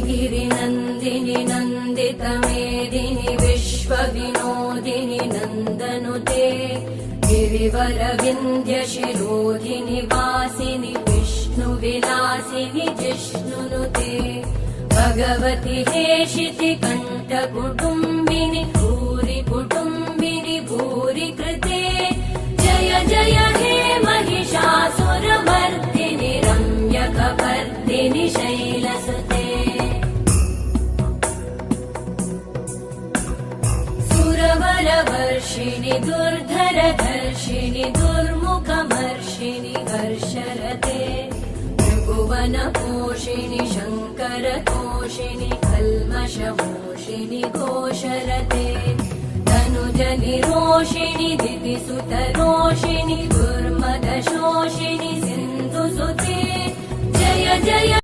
गिरिनन्दिनि नन्दितमेदिनि विश्वविनोदिनि नन्दनुते गिरिवरविन्द्यशिरोधिनि वासिनि विष्णुविलासिनि जिष्णुनुते भगवति हेशिति कण्ठकुटुम्बिनि भूरि कुटुम्बिनि भूरि कृते जय जय हे महिषासुरमर्दिनि रम्यकपर्दिनि शैलसुते सुरवरवर्षिणि दुर्धरधर्षिणि दुर्मुखमर्षिणि हर्षरते भुवनपोषिणि शङ्करतोषिणि कल्मषमोषिणि घोषरते तनुजनिरोषिणि दितिसुतरोषिणि दुर्मदशोषिणि सिन्धुसुते जय जय